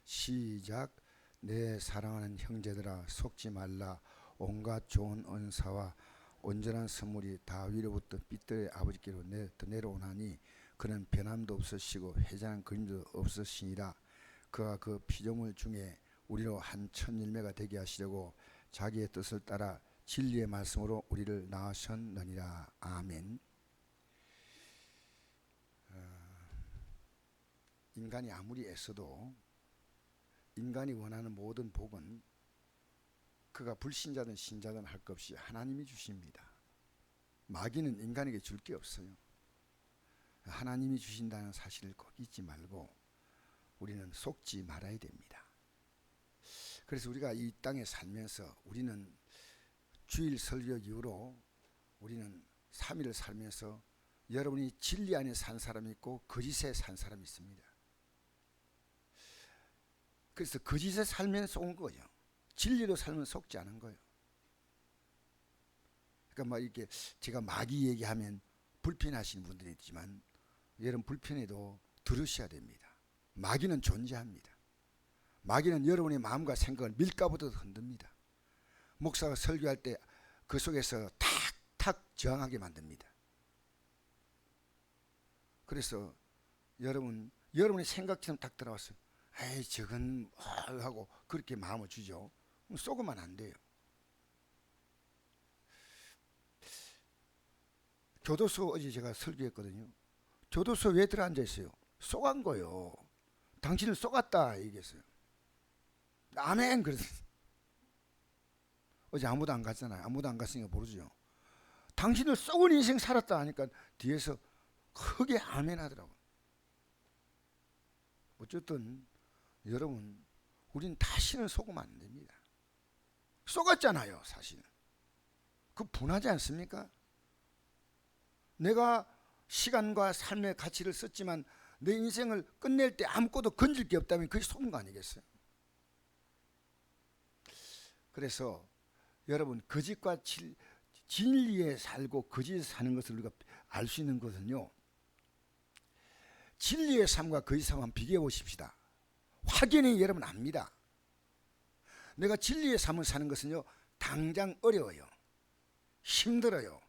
시작. 내 사랑하는 형제들아 속지 말라. 온갖 좋은 은사와 온전한 선물이 다위로부터 빛들의 아버지께로 내려오나니 그는 변함도 없으시고 회장한 그림도 없으시니라. 그가 그 피조물 중에 우리로 한 천일매가 되게 하시려고 자기의 뜻을 따라 진리의 말씀으로 우리를 낳으셨느니라. 아멘. 인간이 아무리 애써도 인간이 원하는 모든 복은 그가 불신자든 신자든 할 것 없이 하나님이 주십니다. 마귀는 인간에게 줄 게 없어요. 하나님이 주신다는 사실을 꼭 잊지 말고 우리는 속지 말아야 됩니다. 그래서 우리가 이 땅에 살면서 우리는 주일 설교 이후로 우리는 3일을 살면서 여러분이 진리 안에 산 사람이 있고 거짓에 산 사람이 있습니다. 그래서 거짓에 살면 속은 거예요. 진리로 살면 속지 않은 거예요. 그러니까 막 이렇게 제가 마귀 얘기하면 불편하시는 분들이 있지만 여러분 불편해도 들으셔야 됩니다. 마귀는 존재합니다. 마귀는 여러분의 마음과 생각을 밀가부터 흔듭니다. 목사가 설교할 때 그 속에서 탁탁 저항하게 만듭니다. 그래서 여러분의 생각처럼 딱 들어왔어요. 에이 저건 하고 그렇게 마음을 주죠. 속으면 안 돼요. 교도소 어제 제가 설교했거든요. 교도소 왜 들어앉아 있어요? 쏘간 거요. 당신을 쏘갔다 얘기했어요. 아멘 그랬어요. 어제 아무도 안 갔잖아요. 아무도 안 갔으니까 모르죠. 당신을 쏘은 인생 살았다 하니까 뒤에서 크게 아멘 하더라고요. 어쨌든 여러분 우린 다시는 속으면 안 됩니다. 쏘갔잖아요. 사실은 그 분하지 않습니까? 내가 시간과 삶의 가치를 썼지만 내 인생을 끝낼 때 아무것도 건질 게 없다면 그게 속은 거 아니겠어요? 그래서 여러분 거짓과 진리에 살고 거짓에 사는 것을 우리가 알 수 있는 것은요, 진리의 삶과 거짓 삶 한번 비교해 보십시다. 확연히 여러분 압니다. 내가 진리의 삶을 사는 것은요 당장 어려워요. 힘들어요.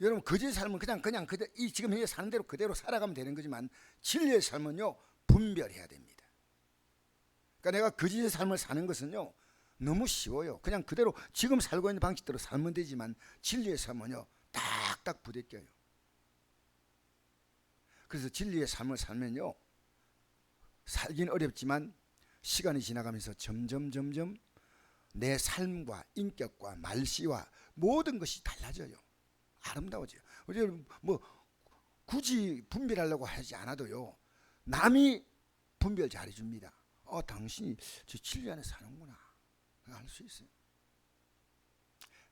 여러분 거짓의 삶은 그냥 그대로 이 지금 현재 사는 대로 그대로 살아가면 되는 거지만 진리의 삶은요 분별해야 됩니다. 그러니까 내가 거짓의 삶을 사는 것은요 너무 쉬워요. 그냥 그대로 지금 살고 있는 방식대로 살면 되지만 진리의 삶은요 딱딱 부대껴요. 그래서 진리의 삶을 살면요 살긴 어렵지만 시간이 지나가면서 점점 내 삶과 인격과 말씨와 모든 것이 달라져요. 아름다워져요. 뭐 굳이 분별하려고 하지 않아도요 남이 분별 잘해줍니다. 당신이 저 진리 안에 사는구나 알 수 있어요.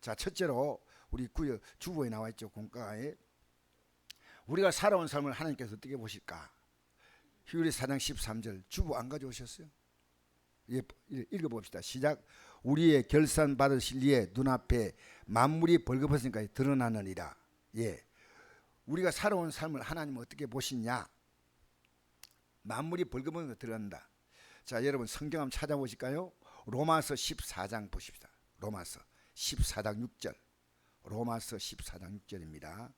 자, 첫째로 우리 주보에 나와 있죠. 공과에 우리가 살아온 삶을 하나님께서 어떻게 보실까? 히브리 4장 13절 주보 안 가져오셨어요? 예, 읽어봅시다. 시작. 우리의 결산 받으실 이의 눈앞에 만물이 벌거벗으니까 드러나느니라. 예, 우리가 살아온 삶을 하나님은 어떻게 보시냐? 만물이 벌거벗은 거 드러난다. 자, 여러분 성경 한번 찾아보실까요? 로마서 14장 보십시다. 로마서 14장 6절. 로마서 14장 6절입니다.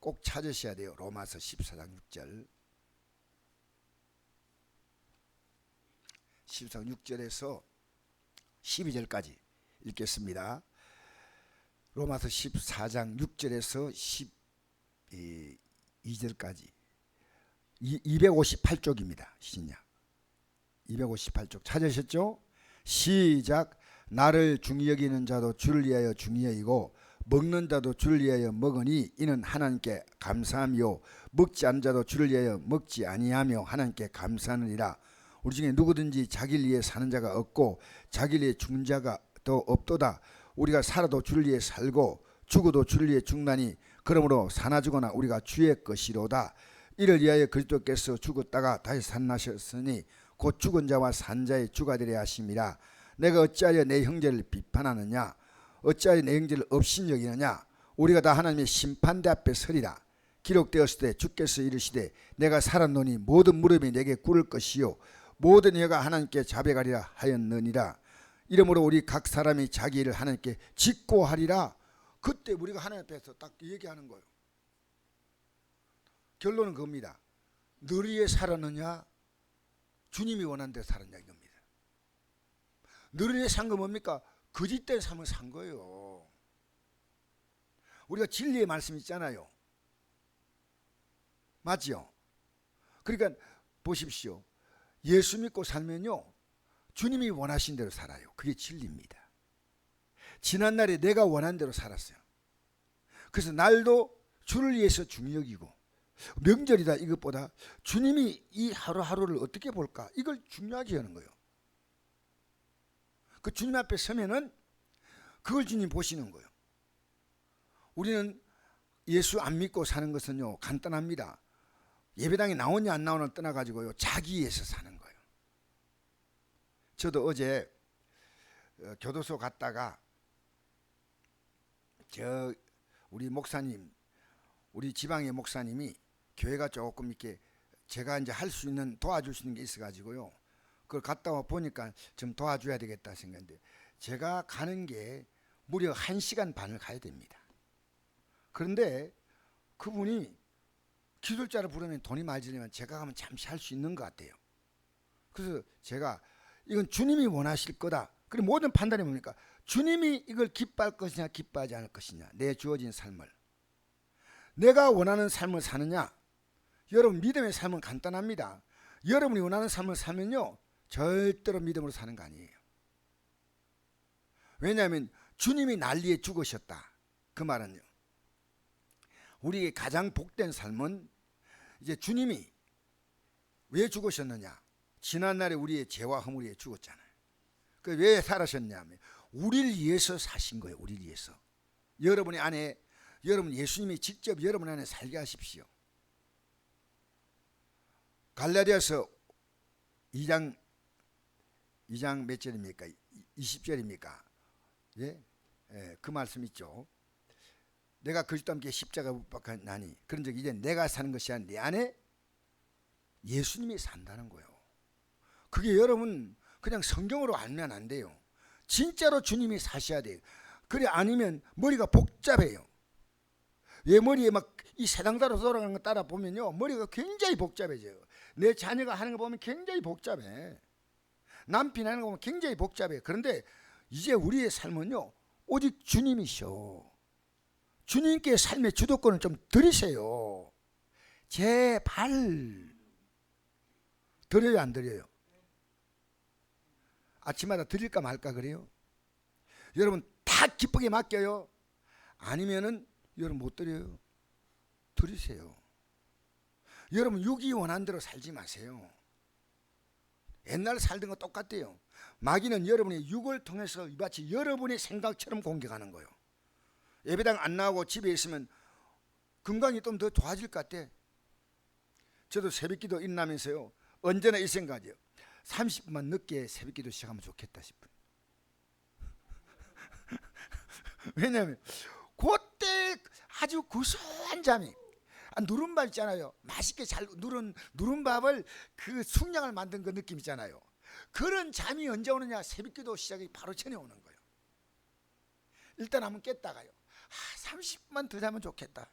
꼭 찾으셔야 돼요. 로마서 14장 6절. 14장 6절에서 12절까지 읽겠습니다. 로마서 14장 6절에서 12절까지 258쪽입니다. 신약 258쪽 찾으셨죠? 시작. 나를 중히 여기는 자도 주를 위하여 중히 여기고 먹는 자도 주를 위하여 먹으니 이는 하나님께 감사함이요 먹지 않는 자도 주를 위하여 먹지 아니하며 하나님께 감사하느니라. 우리 중에 누구든지 자기를 위해 사는 자가 없고 자기를 위해 죽는 자가 더 없도다. 우리가 살아도 주를 위해 살고 죽어도 주를 위해 죽나니 그러므로 사나 죽거나 우리가 주의 것이로다. 이를 위하여 그리스도께서 죽었다가 다시 살아나셨으니 곧 죽은 자와 산 자의 주가 되려 하심이라. 내가 어찌하여 내 형제를 비판하느냐? 어찌하여 내 형제를 업신여기느냐? 우리가 다 하나님의 심판대 앞에 서리라. 기록되었을 때 주께서 이르시되 내가 살았노니 모든 무릎이 내게 꿇을 것이요 모든 혀가 하나님께 자백하리라 하였느니라. 이러므로 우리 각 사람이 자기 일을 하나님께 직고하리라. 그때 우리가 하나님 앞에서 딱 얘기하는 거예요. 결론은 그겁니다. 늘 위에 살았느냐, 주님이 원하는 대로 살았냐 이겁니다. 늘 위에 산 거 뭡니까? 거짓된 삶을 산 거예요. 우리가 진리의 말씀 있잖아요. 맞죠? 그러니까 보십시오. 예수 믿고 살면요, 주님이 원하신 대로 살아요. 그게 진리입니다. 지난날에 내가 원한 대로 살았어요. 그래서 날도 주를 위해서 중요하고, 명절이다 이것보다 주님이 이 하루하루를 어떻게 볼까, 이걸 중요하게 하는 거예요. 그 주님 앞에 서면은 그걸 주님 보시는 거예요. 우리는 예수 안 믿고 사는 것은요, 간단합니다. 예배당에 나오냐 안 나오냐 떠나가지고요, 자기 위해서 사는 거예요. 저도 어제 교도소 갔다가 우리 목사님, 우리 지방의 목사님이 교회가 조금 이렇게 제가 이제 할 수 있는, 도와줄 수 있는 게 있어가지고요, 그걸 갔다 와 보니까 좀 도와줘야 되겠다 생각했는데, 제가 가는 게 무려 1시간 반을 가야 됩니다. 그런데 그분이 기술자를 부르면 돈이 많이 들지만 제가 가면 잠시 할 수 있는 것 같아요. 그래서 제가 이건 주님이 원하실 거다. 그리고 모든 판단이 뭡니까? 주님이 이걸 기뻐할 것이냐 기뻐하지 않을 것이냐, 내 주어진 삶을 내가 원하는 삶을 사느냐. 여러분, 믿음의 삶은 간단합니다. 여러분이 원하는 삶을 살면요, 절대로 믿음으로 사는 거 아니에요. 왜냐하면 주님이 날 위해 죽으셨다. 그 말은요, 우리에게 가장 복된 삶은 이제 주님이 왜 죽으셨느냐. 지난날에 우리의 죄와 허물 위해 죽었잖아요. 그 왜 살아셨냐면 우리를 위해서 사신 거예요. 우리를 위해서. 여러분의 안에, 여러분 예수님이 직접 여러분 안에 살게 하십시오. 갈라디아서 2장 몇 절입니까? 20절입니까? 예? 예, 그 말씀 있죠. 내가 그리스도와 함께 십자가 못 박았나니 그런즉 이제 내가 사는 것이 아니라 내 안에 예수님이 산다는 거예요. 그게 여러분 그냥 성경으로 알면 안 돼요. 진짜로 주님이 사셔야 돼요. 그래 아니면 머리가 복잡해요. 왜 머리에 막 이 세상대로 돌아가는 거 따라 보면요, 머리가 굉장히 복잡해져요. 내 자녀가 하는 거 보면 굉장히 복잡해. 남편이 하는 거 보면 굉장히 복잡해. 그런데 이제 우리의 삶은요, 오직 주님이셔. 주님께 삶의 주도권을 좀 드리세요. 제발. 드려요 안 드려요? 아침마다 드릴까 말까 그래요? 여러분 다 기쁘게 맡겨요? 아니면은 여러분 못 드려요? 드리세요. 여러분 육이 원한 대로 살지 마세요. 옛날 살던 거 똑같대요. 마귀는 여러분의 육을 통해서 마치 여러분의 생각처럼 공격하는 거예요. 예배당 안 나오고 집에 있으면 건강이 좀 더 좋아질 것 같아. 저도 새벽기도 일어나면서요, 언제나 이 생각이에요. 30분만 늦게 새벽기도 시작하면 좋겠다 싶어요. 왜냐하면 그때 아주 구수한 잠이, 누른밥 있잖아요. 맛있게 잘 누른 밥을 그 숙량을 만든 그 느낌 있잖아요. 그런 잠이 언제 오느냐? 새벽기도 시작이 바로 전에 오는 거예요. 일단 한번 깼다가요, 30분만 더 자면 좋겠다.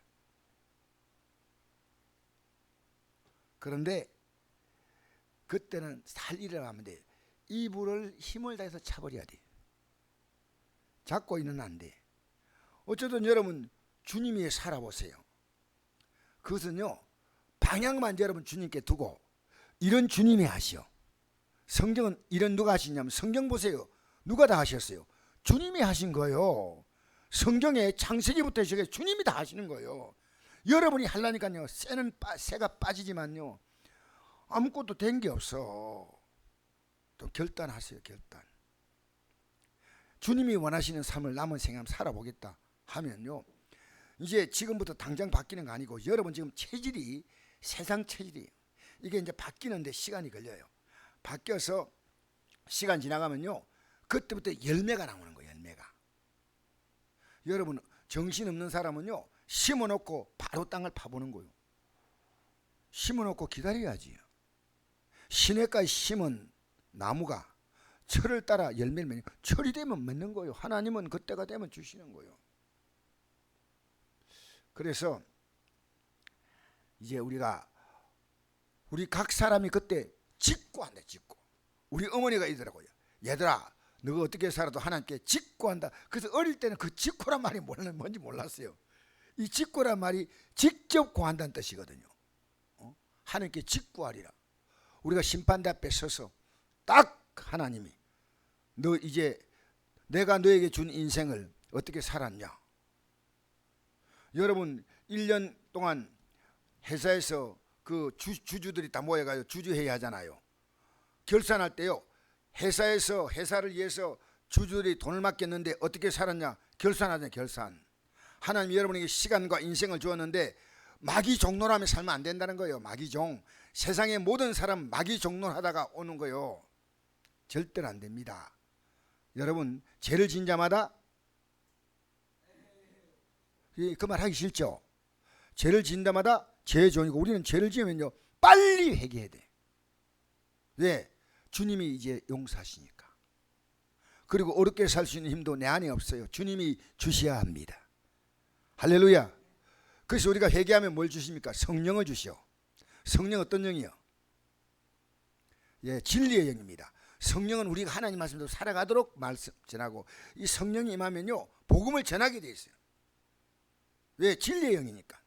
그런데 그때는 살 일을 하면 돼. 이불을 힘을 다해서 차버려야 돼. 잡고 있는 안 돼. 어쨌든 여러분 주님이 살아보세요. 그것은요, 방향만 여러분 주님께 두고, 이런 주님이 하시오. 성경은 이런 누가 하시냐면, 성경 보세요. 누가 다 하셨어요? 주님이 하신 거예요. 성경에 창세기부터 시작해서 주님이 다 하시는 거예요. 여러분이 하려니까요, 새가 빠지지만요, 아무것도 된 게 없어. 또 결단하세요. 결단. 주님이 원하시는 삶을 남은 생애 살아보겠다 하면요, 이제 지금부터 당장 바뀌는 거 아니고, 여러분 지금 체질이 세상 체질이에요. 이게 이제 바뀌는데 시간이 걸려요. 바뀌어서 시간 지나가면요, 그때부터 열매가 나오는 거예요. 열매가. 여러분 정신없는 사람은요, 심어놓고 바로 땅을 파보는 거예요. 심어놓고 기다려야지. 시냇가에 심은 나무가 철을 따라 열매를 맺는, 철이 되면 맺는 거예요. 하나님은 그때가 되면 주시는 거예요. 그래서 이제 우리 각 사람이 그때 직구한다. 직구. 우리 어머니가 이러더라고요. 얘들아, 너가 어떻게 살아도 하나님께 직구한다. 그래서 어릴 때는 그 직구란 말이 뭔지 몰랐어요. 이 직구란 말이 직접 구한다는 뜻이거든요. 하나님께 직구하리라. 우리가 심판대 앞에 서서 딱 하나님이 너 이제 내가 너에게 준 인생을 어떻게 살았냐. 여러분 1년 동안 회사에서 그 주주들이 다 모여가지고 주주회의 하잖아요. 결산할 때요, 회사에서 회사를 위해서 주주들이 돈을 맡겼는데 어떻게 살았냐. 결산하잖아요. 결산. 하나님 여러분에게 시간과 인생을 주었는데 마귀종노라며 살면 안 된다는 거예요. 마귀종. 세상의 모든 사람 마귀종노하다가 오는 거예요. 절대로 안 됩니다. 여러분 죄를 지은 자마다, 그 말 하기 싫죠. 죄를 지은 자마다 죄의 종이고, 우리는 죄를 지으면요 빨리 회개해야 돼. 왜? 주님이 이제 용서하시니까. 그리고 어렵게 살 수 있는 힘도 내 안에 없어요. 주님이 주셔야 합니다. 할렐루야. 그래서 우리가 회개하면 뭘 주십니까? 성령을 주시오. 성령 어떤 영이요? 예, 진리의 영입니다. 성령은 우리가 하나님 말씀대로 살아가도록 말씀 전하고, 이 성령이 임하면요 복음을 전하게 돼 있어요. 왜? 진리의 영이니까.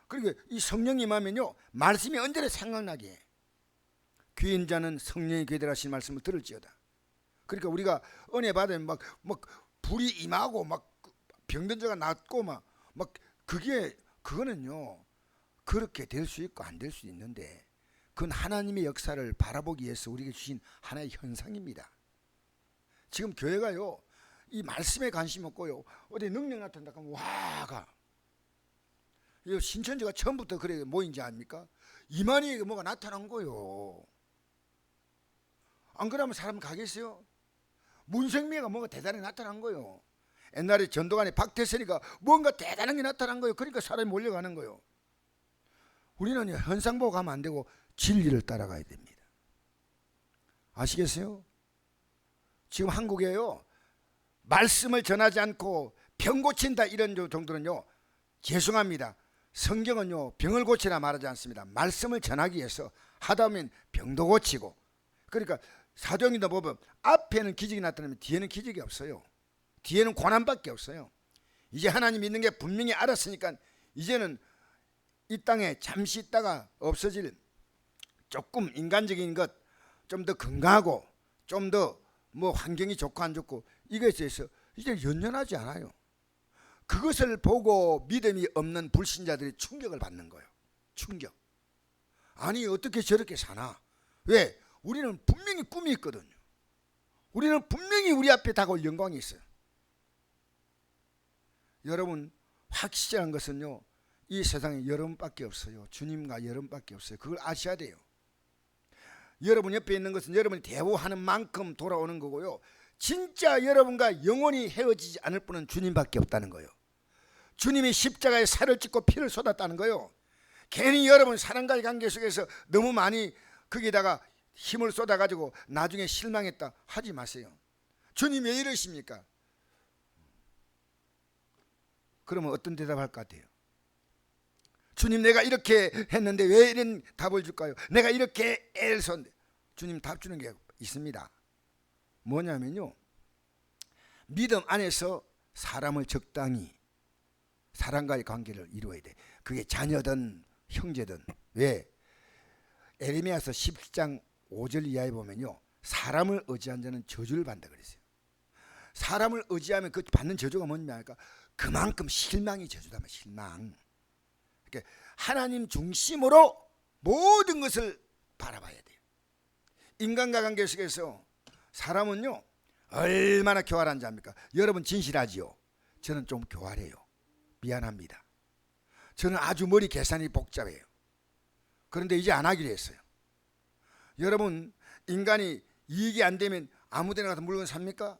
그리고 이 성령이 임하면요 말씀이 언제나 생각나게 해. 귀인 자는 성령이 괴대하신 말씀을 들을지어다. 그러니까 우리가 은혜 받으면 막 불이 임하고 막 병든 자가 낫고 막 그거는요 그렇게 될 수 있고 안 될 수 있는데, 그건 하나님의 역사를 바라보기 위해서 우리에게 주신 하나의 현상입니다. 지금 교회가요 이 말씀에 관심 없고요 어디 능력 나타난다 하면 와가, 신천지가 처음부터 그래 뭐인지 아닙니까? 이만희에게 뭐가 나타난 거요. 안 그러면 사람 가겠어요? 문생미가 뭔가 대단히 나타난 거요. 옛날에 전도관에 박태선이가 뭔가 대단한 게 나타난 거예요. 그러니까 사람이 몰려가는 거예요. 우리는 현상 보고 가면 안 되고 진리를 따라가야 됩니다. 아시겠어요? 지금 한국에요 말씀을 전하지 않고 병 고친다 이런 정도는요 죄송합니다. 성경은요 병을 고치라 말하지 않습니다. 말씀을 전하기 위해서 하다 보면 병도 고치고, 그러니까 사도행전도 보면 앞에는 기적이 나타나면 뒤에는 기적이 없어요. 뒤에는 고난밖에 없어요. 이제 하나님 믿는 게 분명히 알았으니까 이제는 이 땅에 잠시 있다가 없어질 조금 인간적인 것, 좀 더 건강하고 좀 더 뭐 환경이 좋고 안 좋고 이것에 대해서 이제 연연하지 않아요. 그것을 보고 믿음이 없는 불신자들이 충격을 받는 거예요. 충격. 아니 어떻게 저렇게 사나. 왜? 우리는 분명히 꿈이 있거든요. 우리는 분명히 우리 앞에 다가올 영광이 있어요. 여러분 확실한 것은요 이 세상에 여러분밖에 없어요. 주님과 여러분밖에 없어요. 그걸 아셔야 돼요. 여러분 옆에 있는 것은 여러분이 대우하는 만큼 돌아오는 거고요, 진짜 여러분과 영원히 헤어지지 않을 분은 주님밖에 없다는 거예요. 주님이 십자가에 살을 찢고 피를 쏟았다는 거예요. 괜히 여러분 사랑과의 관계 속에서 너무 많이 거기다가 힘을 쏟아가지고 나중에 실망했다 하지 마세요. 주님 왜 이러십니까? 그러면 어떤 대답할 것 같아요? 주님 내가 이렇게 했는데 왜 이런 답을 줄까요? 내가 이렇게 애를 썼는데. 주님 답 주는 게 있습니다. 뭐냐면요 믿음 안에서 사람을 적당히 사람과의 관계를 이루어야 돼. 그게 자녀든 형제든. 왜? 에레미야서 17장 5절 이하에 보면요 사람을 의지한 자는 저주를 받는다 그랬어요. 사람을 의지하면 그 받는 저주가 뭐냐니까 그만큼 실망이 저주다면 실망. 그러니까 하나님 중심으로 모든 것을 바라봐야 돼요. 인간과 관계 속에서 사람은요 얼마나 교활한 자입니까? 여러분 진실하지요? 저는 좀 교활해요. 미안합니다. 저는 아주 머리 계산이 복잡해요. 그런데 이제 안 하기로 했어요. 여러분 인간이 이익이 안 되면 아무 데나 가서 물건 삽니까?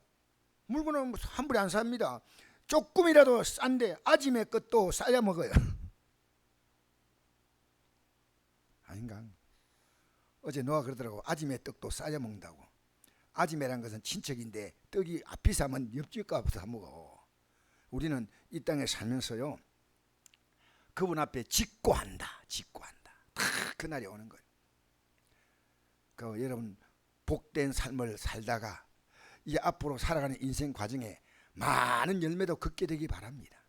물건은 함부로 안 삽니다. 조금이라도 싼데 아침에 것도 싸야 먹어요. 아닌가? 어제 노아 그러더라고. 아지매 떡도 싸져 먹는다고. 아지매란 것은 친척인데 떡이 비싸면 옆집값 사 먹어. 우리는 이 땅에 살면서요, 그분 앞에 직고한다. 다 그날이 오는 거예요. 여러분, 복된 삶을 살다가 이제 앞으로 살아가는 인생 과정에 많은 열매도 걷게 되기 바랍니다.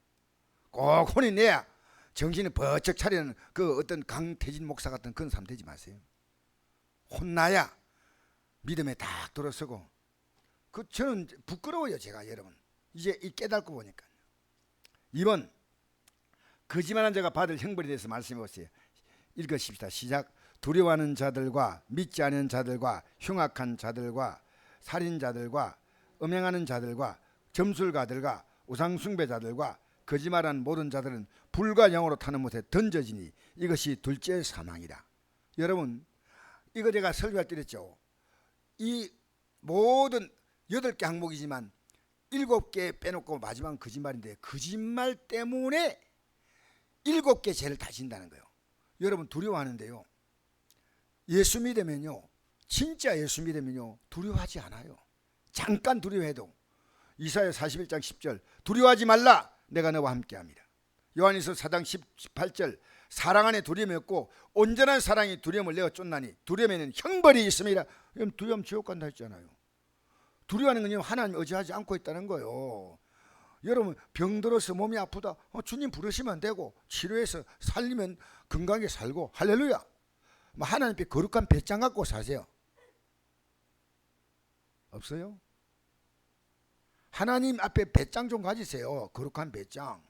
꼭 혼이 내야 정신을 번쩍 차리는 그 어떤 강태진 목사 같은 그런 사람 되지 마세요. 혼나야 믿음에 딱 들어서고. 저는 부끄러워요. 제가 여러분 이제 깨닫고 보니까. 2번, 거짓말한 자가 받을 형벌에 대해서 말씀해 보세요. 읽으십시다. 시작. 두려워하는 자들과 믿지 않는 자들과 흉악한 자들과 살인자들과 음행하는 자들과 점술가들과 우상숭배자들과 거짓말하는 모든 자들은 불과 영으로 타는 못에 던져지니 이것이 둘째 사망이라. 여러분, 이거 제가 설교할 때 그랬죠. 이 모든 8개 항목이지만 7개 빼놓고 마지막은 거짓말인데, 거짓말 때문에 7개 죄를 다 진다는 거예요. 여러분, 두려워하는데요, 예수 믿으면요, 진짜 예수 믿으면요 두려워하지 않아요. 잠깐 두려워해도. 이사야 41장 10절, 두려워하지 말라, 내가 너와 함께합니다. 요한일서 4장 18절, 사랑 안에 두려움이 없고 온전한 사랑이 두려움을 내어 쫓나니 두려움에는 형벌이 있습니다. 두려움 지옥 간다 했잖아요. 두려워하는 건요, 하나님 의지하지 않고 있다는 거예요. 여러분, 병들어서 몸이 아프다, 주님 부르시면 되고 치료해서 살리면 건강하게 살고, 할렐루야. 하나님 앞에 거룩한 배짱 갖고 사세요. 없어요? 하나님 앞에 배짱 좀 가지세요. 거룩한 배짱.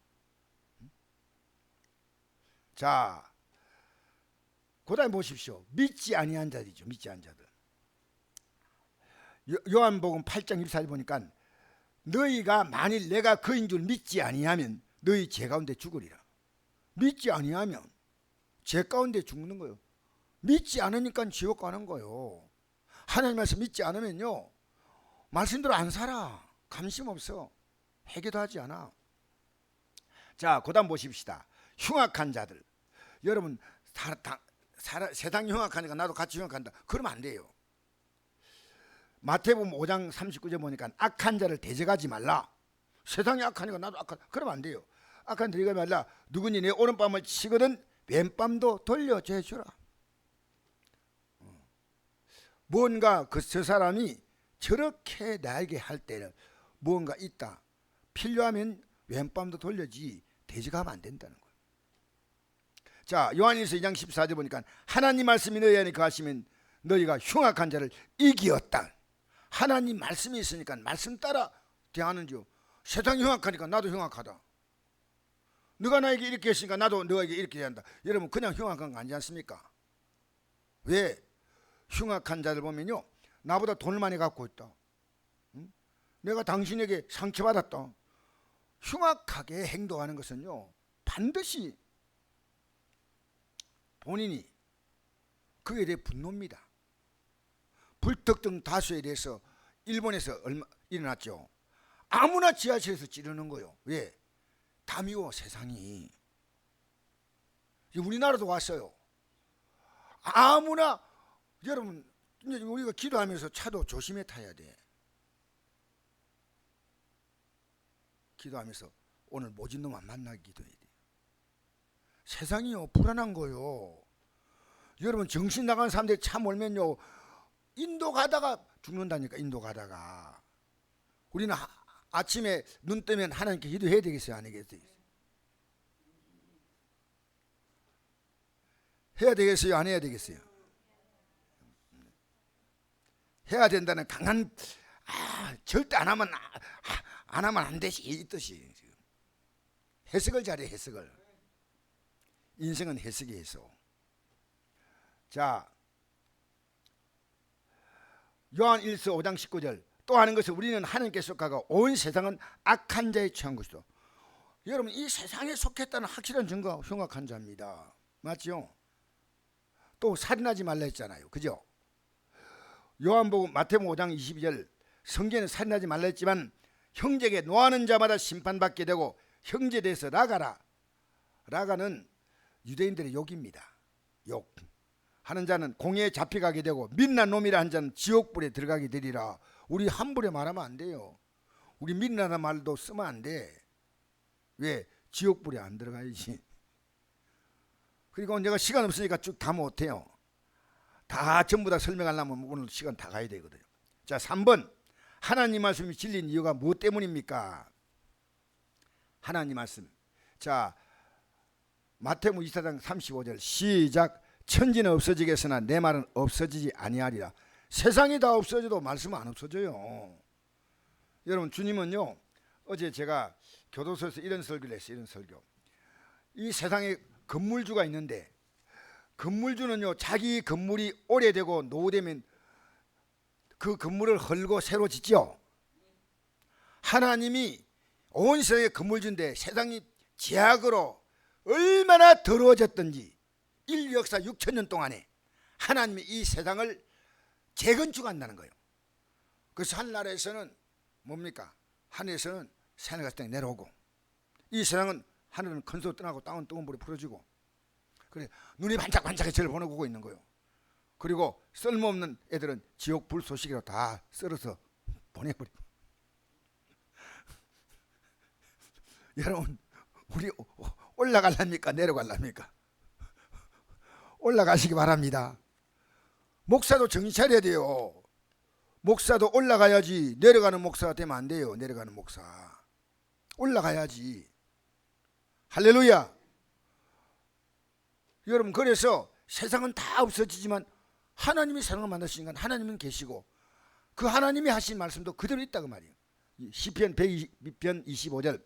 자, 그 다음에 보십시오. 믿지 아니한 자들이죠. 믿지 않은 자들. 요한복음 8장 24절 보니까 너희가 만일 내가 그인 줄 믿지 아니하면 너희 죄 가운데 죽으리라. 믿지 아니하면 죄 가운데 죽는 거예요. 믿지 않으니까 지옥 가는 거예요. 하나님 말씀 믿지 않으면요, 말씀대로 안 살아. 관심 없어. 회개도 하지 않아. 자, 그 다음 보십시다. 흉악한 자들. 여러분, 세상이 흉악하니까 나도 같이 흉악한다, 그러면 안 돼요. 마태복음 5장 39절 보니까 악한 자를 대적하지 말라. 세상이 악하니까 나도 악하다, 그러면 안 돼요. 악한 자를 대적하지 말라. 누구니 내 오른밤을 치거든 왼밤도 돌려줘주라. 뭔가 저 사람이 저렇게 나에게 할 때는 무언가 있다, 필요하면 왼밤도 돌려지 대적하면 안 된다는 거예요. 자, 요한일서 2장 14절 보니까 하나님 말씀이 너희 안에 거하시면 너희가 흉악한 자를 이기었다. 하나님 말씀이 있으니까 말씀 따라 대하는지요. 세상이 흉악하니까 나도 흉악하다. 너가 나에게 이렇게 했으니까 나도 너에게 이렇게 한다. 여러분, 그냥 흉악한 거 아니지 않습니까? 왜? 흉악한 자들 보면요, 나보다 돈을 많이 갖고 있다, 내가 당신에게 상처받았다, 흉악하게 행동하는 것은요, 반드시 본인이 그에 대해 분노입니다. 불특정 다수에 대해서 일본에서 일어났죠. 아무나 지하철에서 찌르는 거예요. 왜? 다 미워, 세상이. 우리나라도 왔어요. 아무나. 여러분, 이제 우리가 기도하면서 차도 조심해 타야 돼. 기도하면서 오늘 모진 놈 안 만나게 기도해야 돼. 세상이요, 불안한 거요. 여러분, 정신 나간 사람들이 차 몰면요, 인도 가다가 죽는다니까. 인도 가다가. 우리는 아침에 눈 뜨면 하나님께 기도해야 되겠어요, 안 해야 되겠어요? 해야 되겠어요, 안 해야 되겠어요? 해야 된다는 강한, 절대 안 하면 안 되지, 이 뜻이. 해석을 잘해, 해석을. 인생은 해석이 해서. 자, 요한 1서 5장 19절, 또 하는 것은 우리는 하나님께 속하고 온 세상은 악한 자에 취한 것이다. 여러분, 이 세상에 속했다는 확실한 증거, 흉악한 자입니다. 맞죠? 또 살인하지 말라 했잖아요, 그죠? 요한복음 마태복음 5장 22절, 성경에는 살인하지 말라 했지만 형제에게 노하는 자마다 심판받게 되고 형제에 대해서 라가라. 라가는 유대인들의 욕입니다. 욕. 하는 자는 공에 잡혀가게 되고 민난 놈이라 한 자는 지옥불에 들어가게 되리라. 우리 함부로 말하면 안 돼요. 우리 민나라는 말도 쓰면 안 돼. 왜? 지옥불에 안 들어가야지. 그리고 내가 시간 없으니까 쭉 다 못해요. 다 전부 다 설명하려면 오늘 시간 다 가야 되거든요. 자, 3번. 하나님 말씀이 진리인 이유가 무엇 때문입니까? 하나님 말씀. 자, 마태복음 24장 35절 시작. 천지는 없어지겠으나 내 말은 없어지지 아니하리라. 세상이 다 없어져도 말씀은 안 없어져요. 여러분, 주님은요, 어제 제가 교도소에서 이런 설교를 했어요. 이런 설교. 이 세상에 건물주가 있는데 건물주는요, 자기 건물이 오래되고 노후되면 그 건물을 헐고 새로 짓죠. 하나님이 온 세상의 건물주인데 세상이 제약으로 얼마나 더러워졌던지 인류 역사 6천년 동안에 하나님이 이 세상을 재건축한다는 거예요. 그래서 하늘나라에서는 뭡니까? 하늘에서는 새하늘 같은 데 내려오고, 이 세상은 하늘은 큰 소리 떠나고 땅은 뜨거운 불이 풀어지고, 그래 눈이 반짝반짝해 저를 보내고 있는 거예요. 그리고 쓸모없는 애들은 지옥 불소식이라고 다 썰어서 보내버리고. 여러분, 우리 올라갈랍니까? 내려갈랍니까? 올라가시기 바랍니다. 목사도 정신 차려야 돼요. 목사도 올라가야지 내려가는 목사가 되면 안 돼요. 내려가는 목사 올라가야지. 할렐루야. 여러분, 그래서 세상은 다 없어지지만 하나님이 세상을 만드시니까 하나님은 계시고 그 하나님이 하신 말씀도 그대로 있다고 말이에요. 시편 102편 25절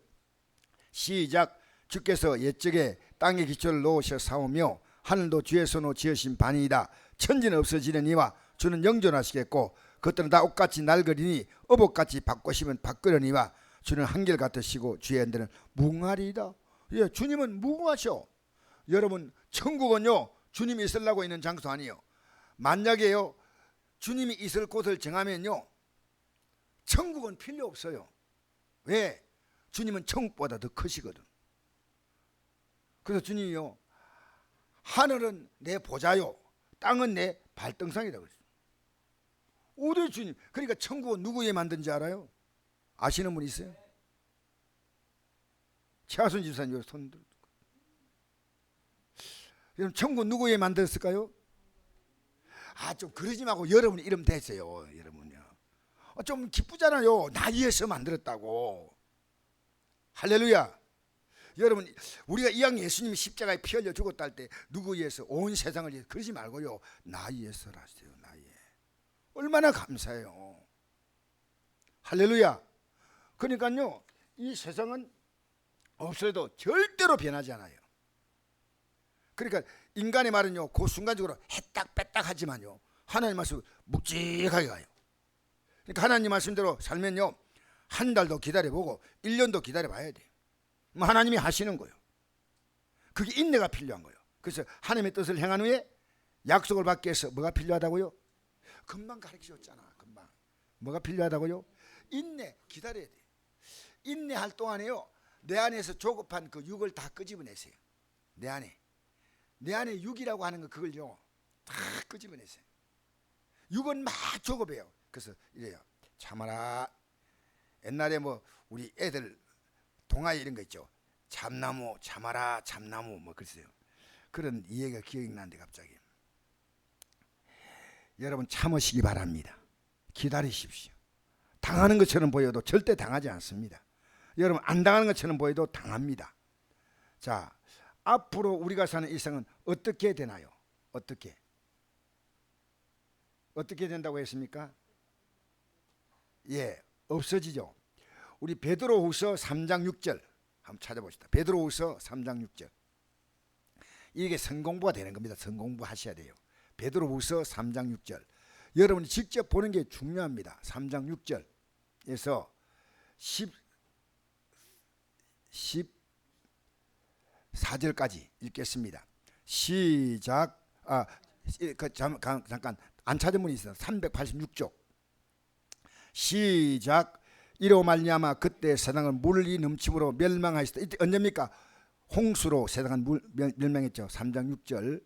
시작. 주께서 옛적에 땅의 기초를 놓으셔 사오며 하늘도 주의 손으로 지으신 반이다. 천지는 없어지려니와 주는 영존하시겠고 그것들은 다 옷같이 낡으리니 어복같이 바꾸시면 바꾸려니와 주는 한결같으시고 주의 연대는 무궁하리이다. 예, 주님은 무궁하셔. 여러분, 천국은요 주님이 있으려고 있는 장소 아니에요. 만약에요 주님이 있을 곳을 정하면요 천국은 필요 없어요. 왜? 주님은 천국보다 더 크시거든. 그래서 주님이요 하늘은 내 보좌요 땅은 내 발등상이라고 그랬어요. 우리 주님. 그러니까 천국은 누구에 만든지 알아요? 아시는 분 있어요? 최하순 집사님 손 들어. 여러분, 천국 누구에 만들었을까요? 좀 그러지 말고 여러분 이름 대세요. 여러분요. 좀 기쁘잖아요. 나 위해서 만들었다고. 할렐루야. 여러분, 우리가 이왕 예수님이 십자가에 피 흘려 죽었다 할 때 누구 위해서? 온 세상을 위해서. 그러지 말고요. 나 위해서라세요. 나 위해. 얼마나 감사해요. 할렐루야. 그러니까요 이 세상은 없어도 절대로 변하지 않아요. 그러니까 인간의 말은요 그 순간적으로 했딱 뺐딱 하지만요 하나님 말씀 묵직하게 가요. 그러니까 하나님 말씀대로 살면요 한 달도 기다려보고 1년도 기다려봐야 돼요. 하나님이 하시는 거예요. 그게 인내가 필요한 거예요. 그래서 하나님의 뜻을 행한 후에 약속을 받기 위해서 뭐가 필요하다고요? 금방 가르쳐줬잖아. 금방. 뭐가 필요하다고요? 인내. 기다려야 돼요. 인내할 동안에요 내 안에서 조급한 그 육을 다 끄집어내세요. 내 안에 육이라고 하는 거 그걸요 다 끄집어내세요. 육은 막 조급해요. 그래서 이래요. 참아라. 옛날에 뭐 우리 애들 동화 이런 거 있죠. 참나무 참아라 참나무 뭐 그랬어요. 그런 이해가 기억이 나는데 갑자기. 여러분 참으시기 바랍니다. 기다리십시오. 당하는 것처럼 보여도 절대 당하지 않습니다. 여러분 안 당하는 것처럼 보여도 당합니다. 자, 앞으로 우리가 사는 일생은 어떻게 되나요? 어떻게 된다고 했습니까? 예, 없어지죠. 우리 베드로후서 3장 6절 한번 찾아봅시다. 베드로후서 3장 6절. 이게 성공부가 되는 겁니다. 성공부 하셔야 돼요. 베드로후서 3장 6절. 여러분이 직접 보는 게 중요합니다. 3장 6절에서 14절까지 읽겠습니다. 시작. 잠깐 안 찾은 분이 있어요. 386쪽. 시작. 이로 말미암아 그때 세상은 물이 넘침으로 멸망하였다. 이때 언제입니까? 홍수로 세상은 멸망했죠. 3장 6절.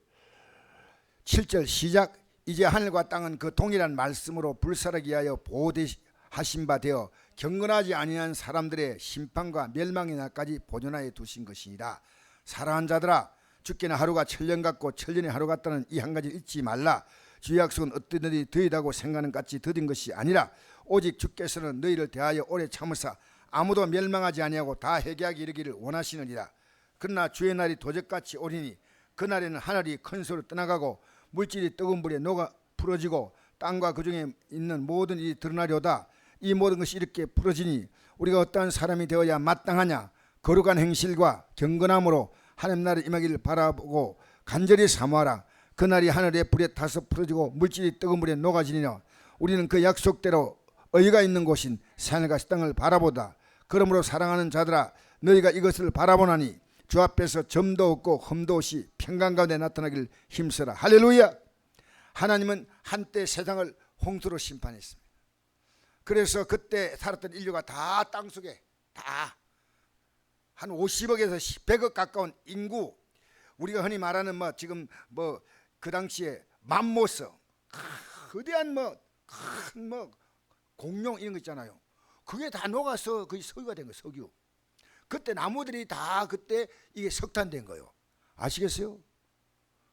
7절 시작. 이제 하늘과 땅은 그 동일한 말씀으로 불사르기 위하여 보호하신 바 되어 경건하지 아니한 사람들의 심판과 멸망의 날까지 보존하여 두신 것이니라. 사랑하는 자들아, 죽게는 하루가 천년 같고 천년이 하루 같다는 이 한 가지를 잊지 말라. 주의 약속은 어떤 일이 더디다고 생각하는 같이 더딘 것이 아니라 오직 주께서는 너희를 대하여 오래 참으사 아무도 멸망하지 아니하고 다 회개하기 이르기를 원하시느니라. 그러나 주의 날이 도적같이 오리니 그날에는 하늘이 큰 소리로 떠나가고 물질이 뜨거운 불에 녹아 풀어지고 땅과 그 중에 있는 모든 일이 드러나려다. 이 모든 것이 이렇게 풀어지니 우리가 어떠한 사람이 되어야 마땅하냐. 거룩한 행실과 경건함으로 하나님 나라에 임하기를 바라보고 간절히 사모하라. 그날이 하늘의 불에 타서 풀어지고 물질이 뜨거운 물에 녹아지니라. 우리는 그 약속대로 의가 있는 곳인 산과 땅을 바라보다. 그러므로 사랑하는 자들아, 너희가 이것을 바라보나니 주 앞에서 점도 없고 흠도 없이 평강 가운데 나타나길 힘써라. 할렐루야. 하나님은 한때 세상을 홍수로 심판했습니다. 그래서 그때 살았던 인류가 다 땅속에 다 한 50억에서 100억 가까운 인구, 우리가 흔히 말하는 지금 그 당시에 맘모스, 거대한 큰 공룡 이런 거 있잖아요. 그게 다 녹아서 거의 석유가 된 거예요. 석유. 그때 나무들이 다 그때 이게 석탄 된 거예요. 아시겠어요?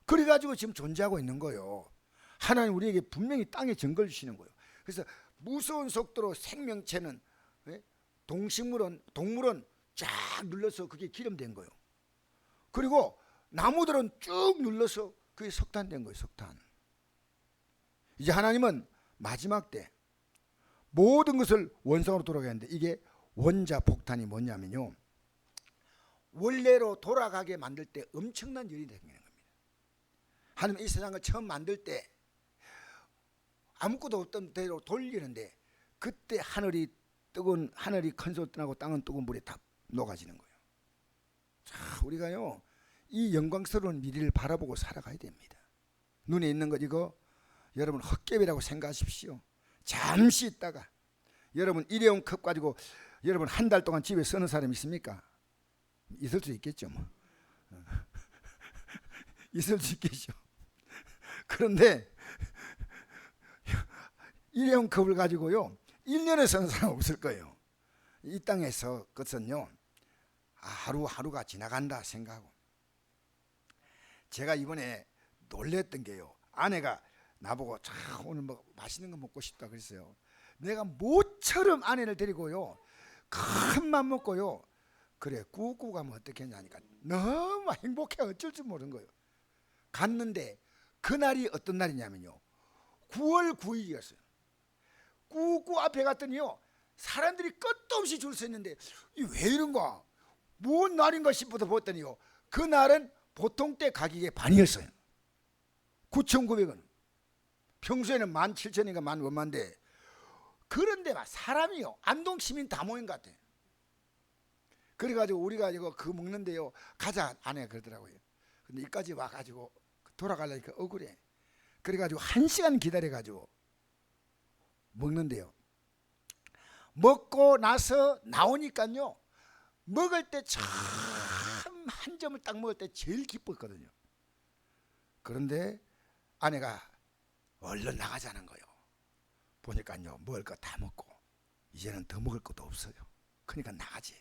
그래가지고 지금 존재하고 있는 거예요. 하나님 우리에게 분명히 땅에 증거를 주시는 거예요. 그래서 무서운 속도로 생명체는, 동물은 쫙 눌러서 그게 기름된 거예요. 그리고 나무들은 쭉 눌러서 그게 석탄된 거예요. 석탄. 이제 하나님은 마지막 때 모든 것을 원상으로 돌아가야 하는데, 이게 원자 폭탄이 뭐냐면요, 원래로 돌아가게 만들 때 엄청난 일이 생기는 겁니다. 하나님 이 세상을 처음 만들 때 아무것도 없던 대로 돌리는데, 그때 하늘이 큰 소리 떠나고 땅은 뜨거운 물에 다 녹아지는 거예요. 자, 우리가요 이 영광스러운 미래를 바라보고 살아가야 됩니다. 눈에 있는 것 이거 여러분 헛개비라고 생각하십시오. 잠시 있다가 여러분 일회용 컵 가지고 여러분 한 달 동안 집에 쓰는 사람 있습니까? 있을 수 있겠죠. 있을 수 있겠죠. 그런데 일회용 컵을 가지고요 1년에 쓰는 사람 없을 거예요. 이 땅에서 그것은요 하루하루가 지나간다 생각하고. 제가 이번에 놀랬던 게요, 아내가 나보고 오늘 맛있는 거 먹고 싶다 그랬어요. 내가 모처럼 아내를 데리고요 큰 맘 먹고요 그래 꾸꾸 가면 어떻겠냐니까 너무 행복해 어쩔 줄 모르는 거예요. 갔는데 그날이 어떤 날이냐면요 9월 9일이었어요. 꾸꾸 앞에 갔더니요 사람들이 끝도 없이 줄 서 있는데 왜 이런가 뭔 날인가 싶어서 봤더니요 그날은 보통 때 가격의 반이었어요. 9,900원. 평소에는 17,000원인가 15,000원인데, 그런데 막 사람이요 안동 시민 다 모인 것 같아요. 그래가지고 우리가 이거 그 먹는데요 가자 아내가 그러더라고요. 근데 여기까지 와가지고 돌아가려니까 억울해. 그래가지고 1시간 기다려가지고 먹는데요, 먹고 나서 나오니까요 먹을 때 참 한 점을 딱 먹을 때 제일 기뻤거든요. 그런데 아내가 얼른 나가자는 거예요. 보니까요 먹을 거 다 먹고 이제는 더 먹을 것도 없어요. 그러니까 나가지.